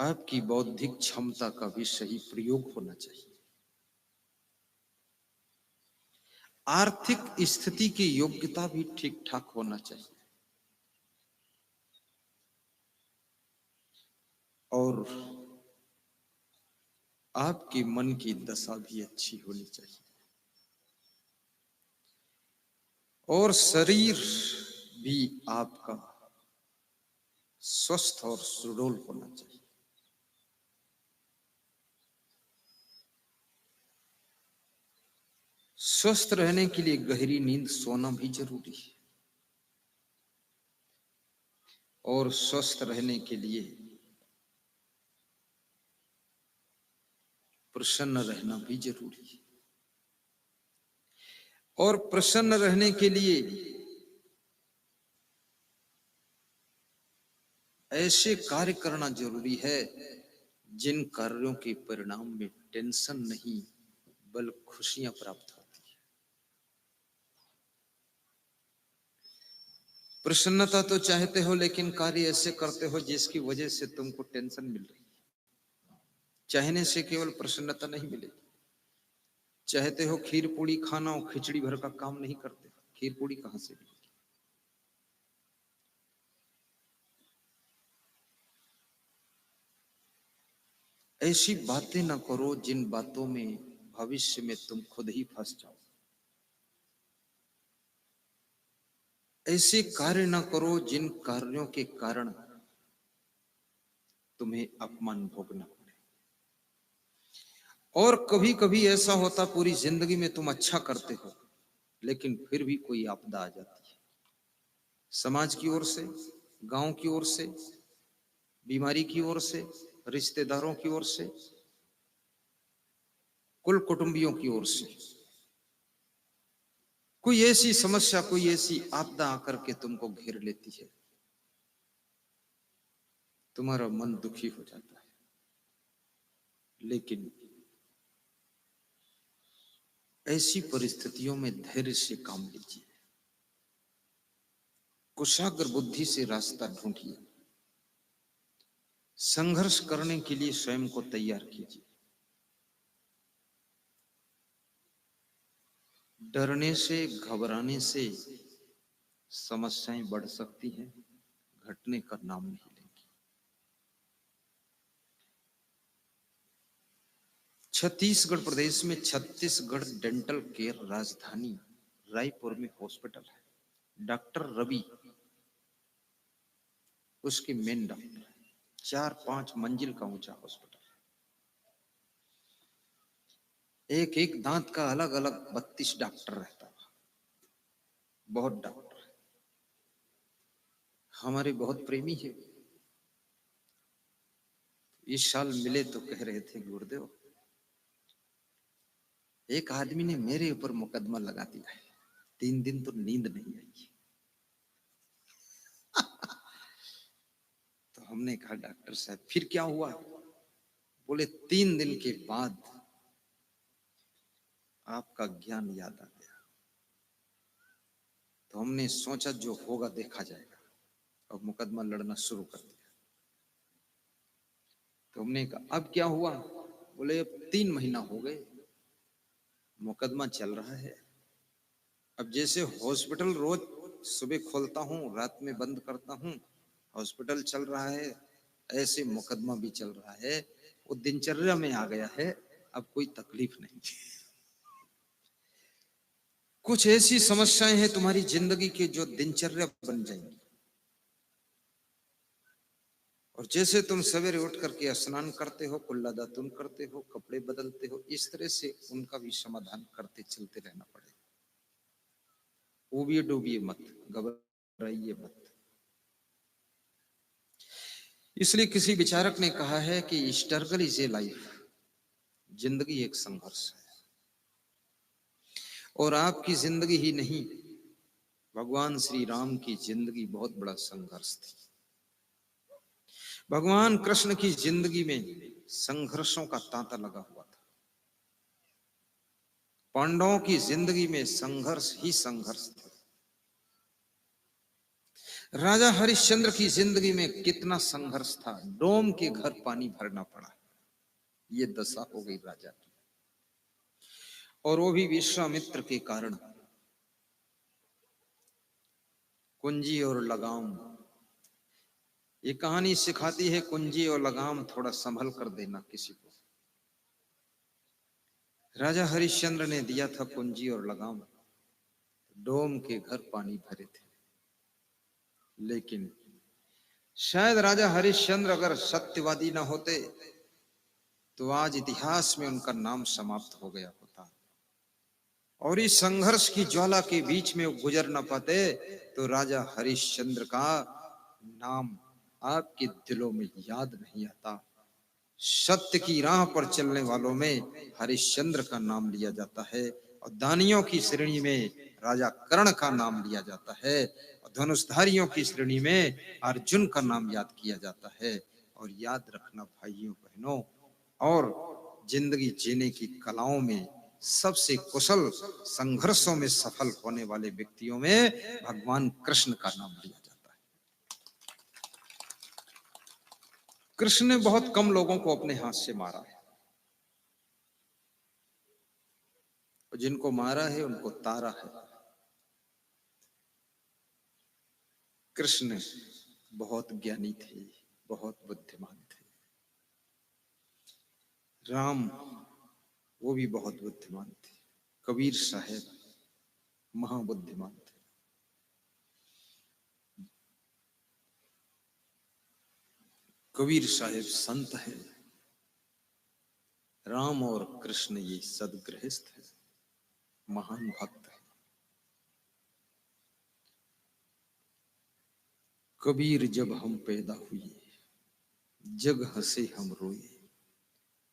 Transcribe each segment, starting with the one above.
आपकी बौद्धिक क्षमता का भी सही प्रयोग होना चाहिए। आर्थिक स्थिति की योग्यता भी ठीक ठाक होना चाहिए और आपके मन की दशा भी अच्छी होनी चाहिए और शरीर भी आपका स्वस्थ और सुडौल होना चाहिए। स्वस्थ रहने के लिए गहरी नींद सोना भी जरूरी है और स्वस्थ रहने के लिए प्रसन्न रहना भी जरूरी है और प्रसन्न रहने के लिए ऐसे कार्य करना जरूरी है जिन कार्यों के परिणाम में टेंशन नहीं बल्कि खुशियां प्राप्त होती है। प्रसन्नता तो चाहते हो लेकिन कार्य ऐसे करते हो जिसकी वजह से तुमको टेंशन मिल रही है। चाहने से केवल प्रसन्नता नहीं मिलेगी। चाहते हो खीर पूड़ी खाना और खिचड़ी भर का काम नहीं करते, खीर पूड़ी कहां से मिलेगी। ऐसी बातें ना करो जिन बातों में भविष्य में तुम खुद ही फंस जाओ। ऐसे कार्य ना करो जिन कार्यों के कारण तुम्हें अपमान भोगना पड़े। और कभी कभी ऐसा होता पूरी जिंदगी में तुम अच्छा करते हो लेकिन फिर भी कोई आपदा आ जाती है, समाज की ओर से, गांव की ओर से, बीमारी की ओर से, रिश्तेदारों की ओर से, कुल कुटुंबियों की ओर से। कोई ऐसी समस्या, कोई ऐसी आपदा आकर के तुमको घेर लेती है, तुम्हारा मन दुखी हो जाता है। लेकिन ऐसी परिस्थितियों में धैर्य से काम लीजिए, कुशाग्र बुद्धि से रास्ता ढूंढिए, संघर्ष करने के लिए स्वयं को तैयार कीजिए। डरने से, घबराने से समस्याएं बढ़ सकती हैं, घटने का नाम नहीं लेंगी। छत्तीसगढ़ प्रदेश में छत्तीसगढ़ डेंटल केयर राजधानी रायपुर में हॉस्पिटल है। डॉक्टर रवि उसके मेन डॉक्टर है। 4-5 मंजिल का ऊंचा हॉस्पिटल है। एक एक दांत का अलग अलग 32 डॉक्टर रहता है। बहुत डॉक्टर है, हमारे बहुत प्रेमी है। इस साल मिले तो कह रहे थे गुरुदेव एक आदमी ने मेरे ऊपर मुकदमा लगा दिया है, 3 दिन तो नींद नहीं आई। तो हमने कहा डॉक्टर साहब फिर क्या हुआ? बोले 3 दिन के बाद आपका ज्ञान याद आ गया। तो हमने सोचा जो होगा देखा जाएगा और मुकदमा लड़ना शुरू कर दिया। तो हमने कहा अब क्या हुआ? बोले अब 3 महीना हो गए, मुकदमा चल रहा है। अब जैसे हॉस्पिटल रोज सुबह खोलता हूँ रात में बंद करता हूँ, हॉस्पिटल चल रहा है, ऐसे मुकदमा भी चल रहा है। वो दिनचर्या में आ गया है, अब कोई तकलीफ नहीं। कुछ ऐसी समस्याएं हैं तुम्हारी जिंदगी की जो दिनचर्या बन जाएंगी और जैसे तुम सवेरे उठ करके स्नान करते हो, कुल्ला दातुन करते हो, कपड़े बदलते हो, इस तरह से उनका भी समाधान करते चलते रहना पड़ेगा। उबिए डूबिए मत, घबराइए मत। इसलिए किसी विचारक ने कहा है कि स्ट्रगल इज ए लाइफ, जिंदगी एक संघर्ष है। और आपकी जिंदगी ही नहीं, भगवान श्री राम की जिंदगी बहुत बड़ा संघर्ष थी। भगवान कृष्ण की जिंदगी में संघर्षों का तांता लगा हुआ था। पांडवों की जिंदगी में संघर्ष ही संघर्ष था। राजा हरिश्चंद्र की जिंदगी में कितना संघर्ष था, डोम के घर पानी भरना पड़ा, ये दशा हो गई राजा की, और वो भी विश्वामित्र के कारण। कुंजी और लगाम, ये कहानी सिखाती है कुंजी और लगाम थोड़ा संभल कर देना किसी को। राजा हरिश्चंद्र ने दिया था कुंजी और लगाम, डोम के घर पानी भरे थे। लेकिन शायद राजा हरिश्चंद्र अगर सत्यवादी न होते तो आज इतिहास में उनका नाम समाप्त हो गया होता, और इस संघर्ष की ज्वाला के बीच में वो गुजर न पाते तो राजा हरिश्चंद्र का नाम आपके दिलों में याद नहीं आता। सत्य की राह पर चलने वालों में हरिश्चंद्र का नाम लिया जाता है, और दानियों की श्रेणी में राजा कर्ण का नाम लिया जाता है, और धनुषधारियों की श्रेणी में अर्जुन का नाम याद किया जाता है। और याद रखना भाइयों बहनों, और जिंदगी जीने की कलाओं में सबसे कुशल, संघर्षों में सफल होने वाले व्यक्तियों में भगवान कृष्ण का नाम लिया जाता है। कृष्ण ने बहुत कम लोगों को अपने हाथ से मारा है, और जिनको मारा है उनको तारा है। कृष्ण बहुत ज्ञानी थे, बहुत बुद्धिमान थे। राम वो भी बहुत बुद्धिमान थे। कबीर साहब महाबुद्धिमान थे। कबीर साहब संत है। राम और कृष्ण ये सदगृहस्थ है, महान भक्त है। कबीर जब हम पैदा हुए, जग हंसे हम रोए,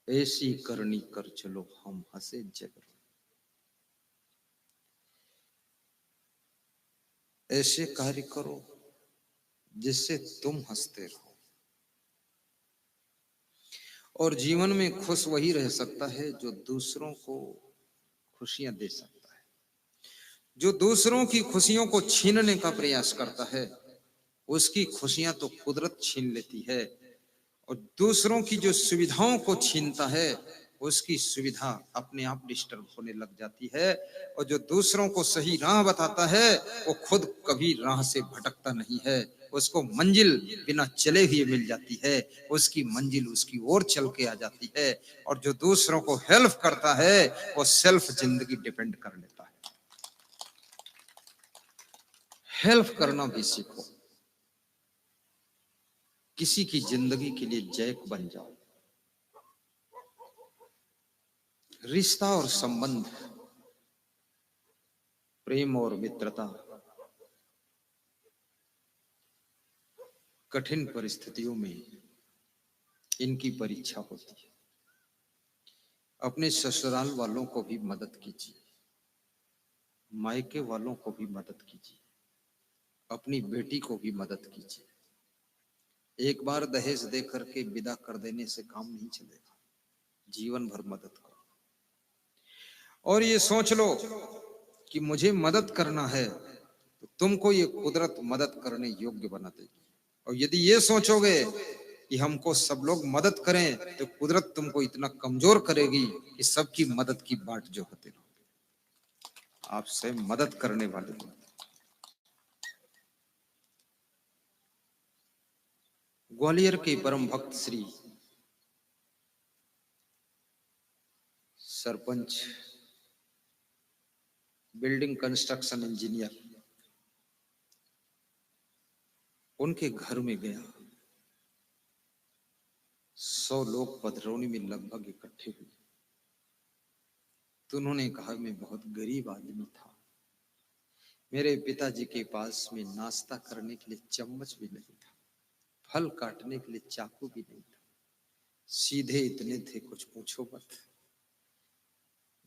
ऐसी करनी कर चलो हम हंसे जग रोए। ऐसे कार्य करो जिससे तुम हंसते रहो। और जीवन में खुश वही रह सकता है जो दूसरों को खुशियां दे सकता है। जो दूसरों की खुशियों को छीनने का प्रयास करता है, उसकी खुशियां तो कुदरत छीन लेती है, और दूसरों की जो सुविधाओं को छीनता है, उसकी सुविधा अपने आप डिस्टर्ब होने लग जाती है। और जो दूसरों को सही राह बताता है, वो खुद कभी राह से भटकता नहीं है, उसको मंजिल बिना चले हुए मिल जाती है, उसकी मंजिल उसकी ओर चल के आ जाती है। और जो दूसरों को हेल्प करता है, वो सेल्फ जिंदगी डिपेंड कर लेता है। हेल्प करना भी सीखो, किसी की जिंदगी के लिए जैक बन जाओ। रिश्ता और संबंध, प्रेम और मित्रता कठिन परिस्थितियों में इनकी परीक्षा होती है। अपने ससुराल वालों को भी मदद कीजिए, मायके वालों को भी मदद कीजिए, अपनी बेटी को भी मदद कीजिए। एक बार दहेज दे करके विदा कर देने से काम नहीं चलेगा, जीवन भर मदद करो। और ये सोच लो कि मुझे मदद करना है, तो तुमको ये कुदरत मदद करने योग्य बना देगी। और यदि ये सोचोगे कि हमको सब लोग मदद करें, तो कुदरत तुमको इतना कमजोर करेगी कि सबकी मदद की बाट जो होते रहोगे। आपसे मदद करने वाले को। ग्वालियर के परम भक्त Shri sarpanch, building construction engineer, उनके घर में गया। 100 लोग पधरौनी में लगभग इकट्ठे हुए। तो उन्होंने कहा, मैं बहुत गरीब आदमी था, मेरे पिताजी के पास में नाश्ता करने के लिए चम्मच भी नहीं था, फल काटने के लिए चाकू भी नहीं था, सीधे इतने थे कुछ पूछो मत।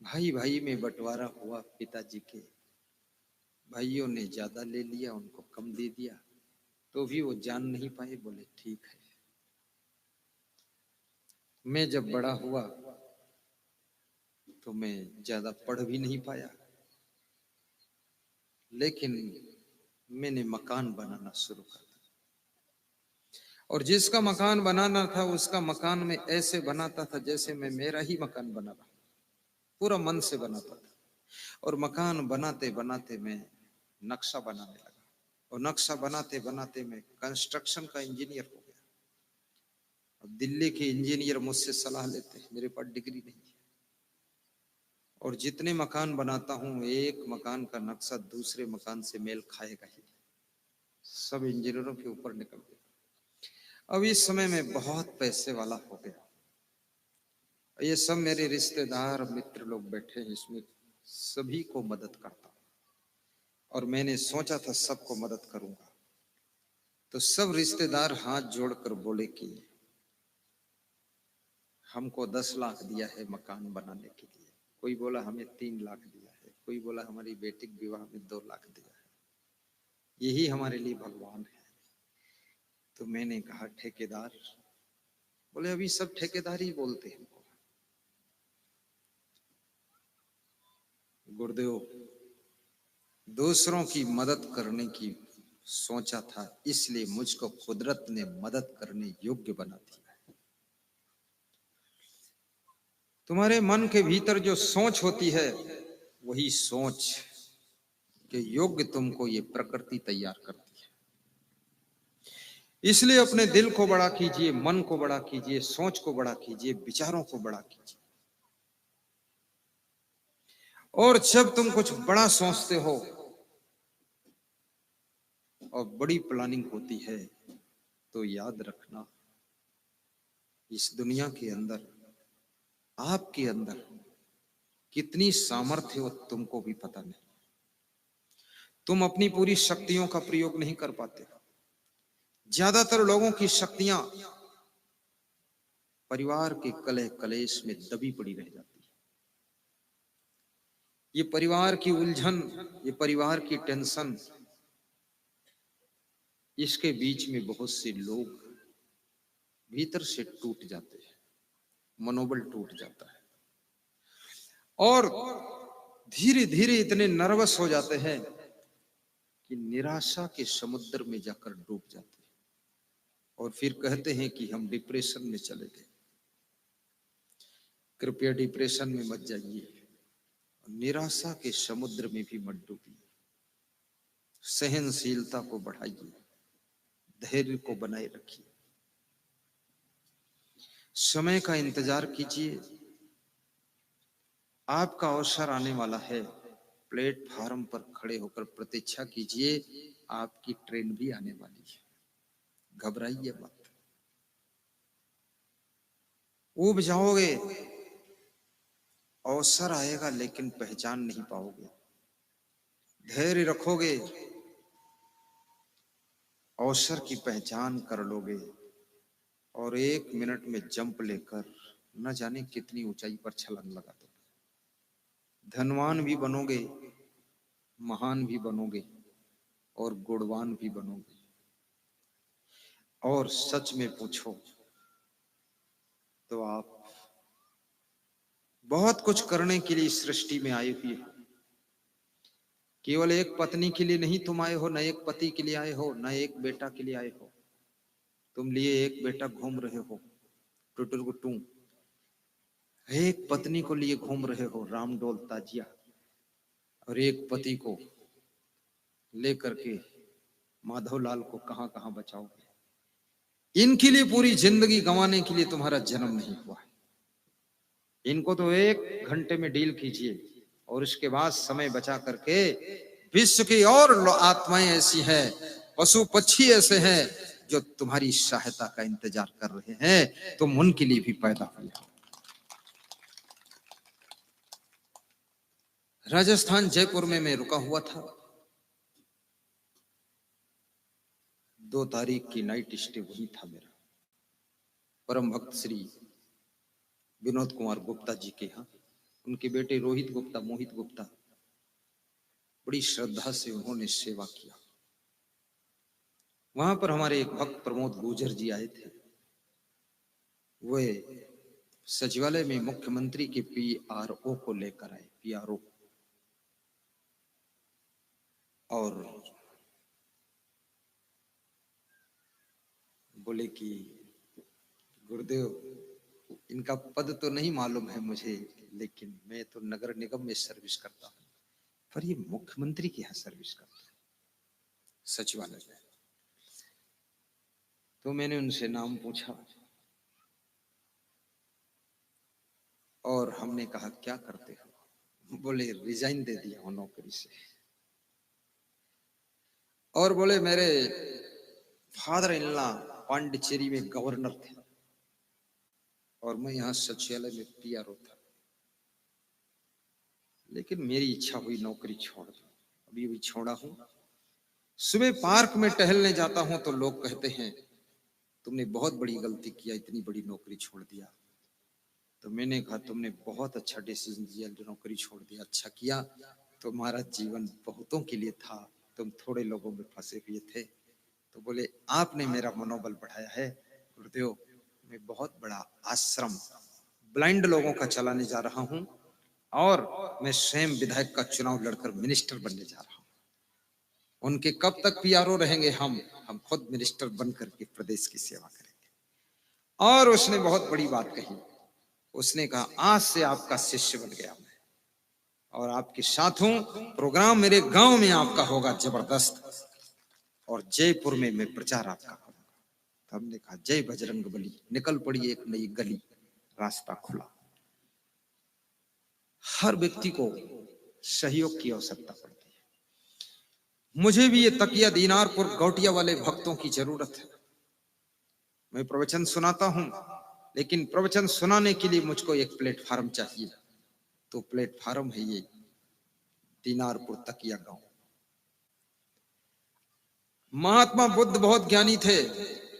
भाई भाई में बंटवारा हुआ, पिताजी के भाइयों ने ज्यादा ले लिया, उनको कम दे दिया, तो भी वो जान नहीं पाए, बोले ठीक है। मैं जब बड़ा हुआ तो मैं ज्यादा पढ़ भी नहीं पाया, लेकिन मैंने मकान बनाना शुरू कर दिया। और जिसका मकान बनाना था उसका मकान में ऐसे बनाता था जैसे मैं मेरा ही मकान बना रहा, पूरा मन से बनाता था। और मकान बनाते बनाते मैं नक्शा बनाने लगा, और नक्शा बनाते बनाते मैं कंस्ट्रक्शन का इंजीनियर हो गया। अब दिल्ली के इंजीनियर मुझसे सलाह लेते हैं, मेरे पास डिग्री नहीं है। और जितने मकान बनाता हूं एक मकान का नक्शा दूसरे मकान से मेल खाएगा ही, सब इंजीनियरों के ऊपर निकल गया। अब इस समय में बहुत पैसे वाला हो गया। ये सब मेरे रिश्तेदार मित्र लोग बैठे हैं, इसमें सभी को मदद करता हूं। और मैंने सोचा था सबको मदद करूंगा, तो सब रिश्तेदार हाथ जोड़कर बोले कि हमको 10 लाख दिया है मकान बनाने के लिए, कोई बोला हमें 3 लाख दिया है, कोई बोला हमारी बेटी के विवाह में 2 लाख दिया है, यही हमारे लिए भगवान है। तो मैंने कहा ठेकेदार, बोले अभी सब ठेकेदार ही बोलते हैं। गुरुदेव, दूसरों की मदद करने की सोचा था, इसलिए मुझको कुदरत ने मदद करने योग्य बना दिया। तुम्हारे मन के भीतर जो सोच होती है वही सोच के योग्य तुमको ये प्रकृति तैयार करती है। इसलिए अपने दिल को बड़ा कीजिए, मन को बड़ा कीजिए, सोच को बड़ा कीजिए, विचारों को बड़ा कीजिए। और जब तुम कुछ बड़ा सोचते हो और बड़ी प्लानिंग होती है, तो याद रखना इस दुनिया के अंदर, आपके अंदर कितनी सामर्थ्य हो तुमको भी पता नहीं। तुम अपनी पूरी शक्तियों का प्रयोग नहीं कर पाते। ज्यादातर लोगों की शक्तियां परिवार के कलह कलेश में दबी पड़ी रह जाती है। ये परिवार की उलझन, ये परिवार की टेंशन, इसके बीच में बहुत से लोग भीतर से टूट जाते हैं, मनोबल टूट जाता है, और धीरे धीरे इतने नर्वस हो जाते हैं कि निराशा के समुद्र में जाकर डूब जाते हैं। और फिर कहते हैं कि हम डिप्रेशन में चले गए। कृपया डिप्रेशन में मत जाइए, निराशा के समुद्र में भी मत डूबिए। सहनशीलता को बढ़ाइए, धैर्य को बनाए रखिए, समय का इंतजार कीजिए। आपका अवसर आने वाला है। प्लेटफार्म पर खड़े होकर प्रतीक्षा कीजिए, आपकी ट्रेन भी आने वाली है। घबराइए मत, ऊब जाओगे, अवसर आएगा लेकिन पहचान नहीं पाओगे। धैर्य रखोगे, अवसर की पहचान कर लोगे, और 1 मिनट में जंप लेकर न जाने कितनी ऊंचाई पर छलांग लगा दोगे। धनवान भी बनोगे, महान भी बनोगे, और गुणवान भी बनोगे। और सच में पूछो तो आप बहुत कुछ करने के लिए सृष्टि में आए हुए हो। केवल एक पत्नी के लिए नहीं तुम आए हो, न एक पति के लिए आए हो, न एक बेटा के लिए आए हो। तुम लिए एक बेटा घूम रहे हो टुटुर गुट्टू, एक पत्नी को लिए घूम रहे हो रामडोल ताजिया, और एक पति को लेकर के माधवलाल को कहां कहां बचाओगे। इनके लिए पूरी जिंदगी गंवाने के लिए तुम्हारा जन्म नहीं हुआ है। इनको तो 1 घंटे में डील कीजिए, और उसके बाद समय बचा करके विश्व की और आत्माएं ऐसी हैं, पशु पक्षी ऐसे हैं जो तुम्हारी सहायता का इंतजार कर रहे हैं। तुम उनके लिए भी पैदा हुए हो। राजस्थान जयपुर में मैं रुका हुआ था। 2 तारीख की नाइट स्टे वही था मेरा। परम भक्त श्री विनोद कुमार गुप्ता जी के यहाँ, उनके बेटे रोहित गुप्ता, मोहित गुप्ता, बड़ी श्रद्धा से उन्होंने सेवा किया। वहां पर हमारे एक भक्त प्रमोद गुर्जर जी आए थे। वे सचिवालय में मुख्यमंत्री के पीआरओ को लेकर आए, पीआरओ। और बोले कि गुरुदेव, इनका पद तो नहीं मालूम है मुझे, लेकिन मैं तो नगर निगम में सर्विस करता हूँ, पर ये मुख्यमंत्री के यहाँ सर्विस करता है, सचिवालय में। तो मैंने उनसे नाम पूछा और हमने कहा क्या करते हो? बोले रिजाइन दे दिया हूं नौकरी से। और बोले मेरे फादर इन लॉ पांडिचेरी में गवर्नर थे और मैं यहाँ सचिवालय में पीआरओ था, लेकिन मेरी इच्छा हुई नौकरी छोड़ दूं। अभी भी छोड़ा हूं। सुबह पार्क में टहलने जाता हूं तो लोग कहते हैं तुमने बहुत बड़ी गलती किया, इतनी बड़ी नौकरी छोड़ दिया। तो मैंने कहा तुमने बहुत अच्छा डिसीजन दिया, नौकरी छोड़ दिया, अच्छा किया। तुम्हारा जीवन बहुतों के लिए था, तुम थोड़े लोगों में फंसे हुए थे। तो बोले आपने मेरा मनोबल बढ़ाया है गुरुदेव। मैं बहुत बड़ा आश्रम ब्लाइंड लोगों का चलाने जा रहा हूं और मैं स्वयं विधायक का चुनाव लड़कर मिनिस्टर बनने जा रहा हूं। उनके कब तक पीआरओ रहेंगे? हम खुद मिनिस्टर बनकर के प्रदेश की सेवा करेंगे। और उसने बहुत बड़ी बात कही। उसने कहा आज से आपका शिष्य बन गया मैं और आपके साथ हूं। प्रोग्राम मेरे गांव में आपका होगा जबरदस्त और जयपुर में मैं प्रचार आपका करूंगा। तो हमने कहा जय बजरंग बली। निकल पड़ी एक नई गली, रास्ता खुला। हर व्यक्ति को सहयोग की आवश्यकता पड़ती है। मुझे भी ये तकिया दीनारपुर गौटिया वाले भक्तों की जरूरत है। मैं प्रवचन सुनाता हूं, लेकिन प्रवचन सुनाने के लिए मुझको एक प्लेटफार्म चाहिए। तो प्लेटफार्म है ये दीनारपुर तकिया गांव। महात्मा बुद्ध बहुत ज्ञानी थे,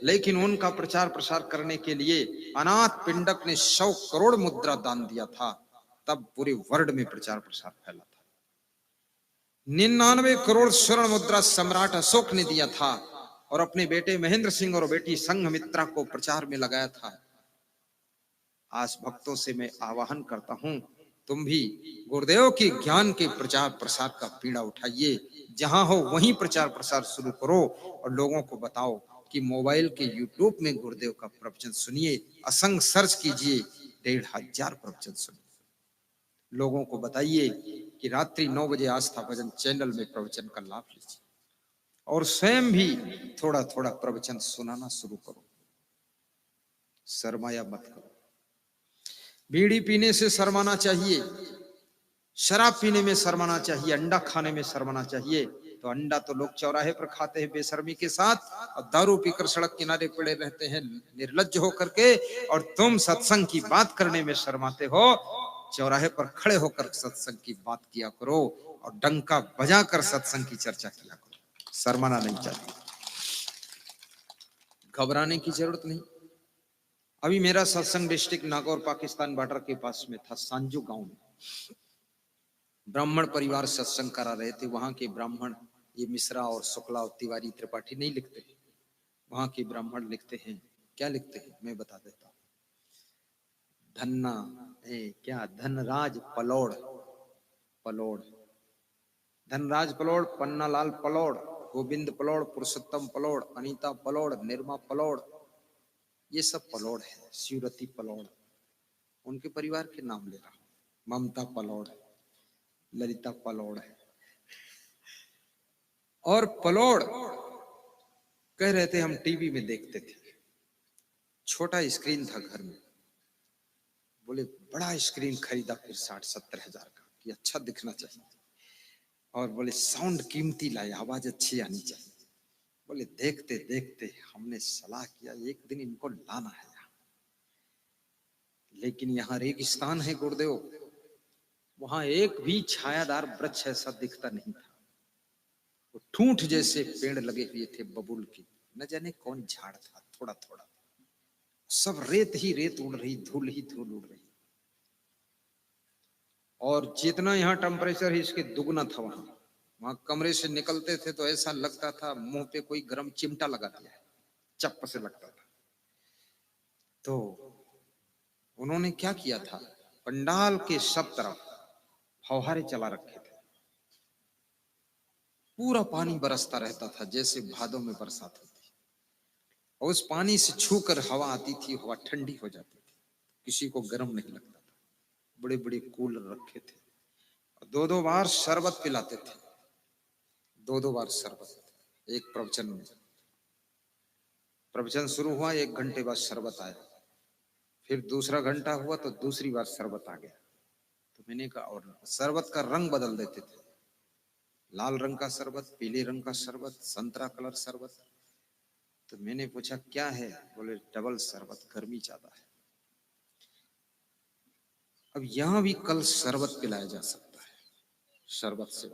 लेकिन उनका प्रचार प्रसार करने के लिए अनाथ पिंडक ने 100 करोड़ मुद्रा दान दिया था। तब पूरे वर्ल्ड में प्रचार प्रसार फैला था। 99 करोड़ स्वर्ण मुद्रा सम्राट अशोक ने दिया था और अपने बेटे महेंद्र सिंह और बेटी संघमित्रा को प्रचार में लगाया था। आज भक्तों से मैं आह्वान करता हूं, तुम भी गुरुदेव के ज्ञान के प्रचार प्रसार का पीड़ा उठाइए। जहां हो वहीं प्रचार प्रसार शुरू करो और लोगों को बताओ कि मोबाइल के यूट्यूब में गुरुदेव का प्रवचन सुनिए, असंग सर्च कीजिए, 1500 प्रवचन सुनिए। लोगों को बताइए कि रात्रि 9 बजे आस्था भजन चैनल में प्रवचन का लाभ लीजिए और स्वयं भी थोड़ा थोड़ा प्रवचन सुनाना शुरू करो। शर्माया मत करो। बीड़ी पीने से शर्माना चाहिए, शराब पीने में शर्माना चाहिए, अंडा खाने में शर्माना चाहिए। तो अंडा तो लोग चौराहे पर खाते हैं बेशर्मी के साथ, और दारू पीकर सड़क किनारे पड़े रहते हैं निर्लज्ज होकर के, और तुम सत्संग की बात करने में शर्माते हो। चौराहे पर खड़े होकर सत्संग की बात किया करो और डंका बजाकर सत्संग की चर्चा किया करो। शर्माना नहीं चाहिए, घबराने की जरूरत नहीं। अभी मेरा सत्संग डिस्ट्रिक्ट नागौर पाकिस्तान बॉर्डर के पास में था, सांजू गांव में। ब्राह्मण परिवार सत्संग करा रहे थे। वहां के ब्राह्मण, ये मिश्रा और शुक्ला और तिवारी त्रिपाठी नहीं लिखते, वहां के ब्राह्मण लिखते हैं। क्या लिखते हैं मैं बता देता हूँ। धन्ना क्या धनराज पलोड़, पलोड़ धनराज पलोड़, पन्नालाल पलोड़, गोविंद पलोड़, पुरुषोत्तम पलोड़, अनीता पलोड़, निर्मा पलोड़, ये सब पलोड़ है। शिवरती पलोड़, उनके परिवार के नाम ले रहा हूं। ममता पलोड़, ललिता पलोड़ है। और पलोड़ कह रहे थे हम टीवी में देखते थे, छोटा स्क्रीन था घर में। बोले बड़ा स्क्रीन खरीदा फिर 60-70 हजार का कि अच्छा दिखना चाहिए। और बोले साउंड कीमती लाए, आवाज अच्छी आनी चाहिए। बोले देखते देखते हमने सलाह किया एक दिन इनको लाना है यहाँ। लेकिन यहाँ रेगिस्तान है गुरुदेव, वहां एक भी छायादार वृक्ष ऐसा दिखता नहीं था। वो ठूंठ जैसे पेड़ लगे हुए थे बबूल के, न जाने कौन झाड़ था, थोड़ा थोड़ा सब रेत ही रेत उड़ रही, धूल ही धूल उड़ रही। और जितना यहाँ टेम्परेचर है इसके दुगना था। वहां कमरे से निकलते थे तो ऐसा लगता था मुंह पे कोई गर्म चिमटा लगा दिया है, चप्प से लगता था। तो उन्होंने क्या किया था, पंडाल के सब तरफ फव्वारे चला रखे थे। पूरा पानी बरसता रहता था जैसे भादों में बरसात होती। और उस पानी से छूकर हवा आती थी, हवा ठंडी हो जाती थी, किसी को गर्म नहीं लगता था। बड़े बड़े कूलर रखे थे, दो दो बार शरबत पिलाते थे, दो दो बार शरबत एक प्रवचन में। प्रवचन शुरू हुआ, 1 घंटे बाद शरबत आया, फिर दूसरा घंटा हुआ तो दूसरी बार शरबत आ गया। तो मैंने कहा, और शरबत का रंग बदल देते थे, लाल रंग का शरबत, पीले रंग का शरबत, संतरा कलर शरबत। तो मैंने पूछा क्या है? बोले डबल शरबत, गर्मी ज्यादा है। अब यहां भी कल शरबत पिलाया जा सकता है, शरबत से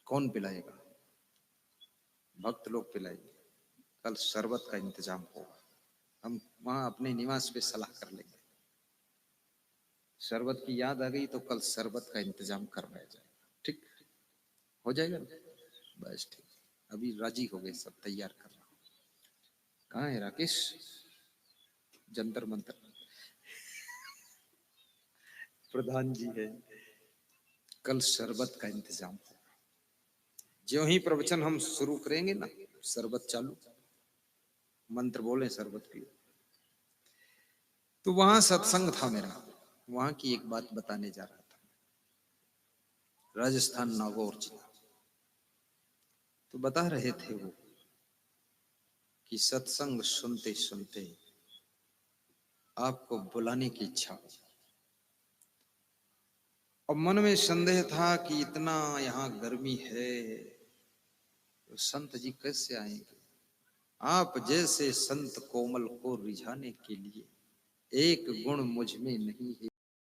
कौन पिलाएगा? भक्त लोग पिलाएंगे। कल शरबत का इंतजाम होगा, हम वहां अपने निवास पे सलाह कर लेंगे। शरबत की याद आ गई तो कल शरबत का इंतजाम करवाया जाएगा, ठीक हो जाएगा ना? बस ठीक, अभी राजी हो गए सब, तैयार कर रहा हूँ। कहाँ है राकेश? जंतर मंतर प्रधान जी है। कल शरबत का इंतजाम होगा, जो ही प्रवचन हम शुरू करेंगे ना, शरबत चालू, मंत्र बोले शरबत पियो। तो वहां सत्संग था मेरा, वहां की एक बात बताने जा रहा था, राजस्थान नागौर जिला। तो बता रहे थे वो कि सत्संग सुनते सुनते आपको बुलाने की इच्छा हो, और मन में संदेह था कि इतना यहाँ गर्मी है तो संत जी कैसे आएंगे? आप जैसे संत कोमल को रिझाने के लिए एक गुण मुझ में नहीं है।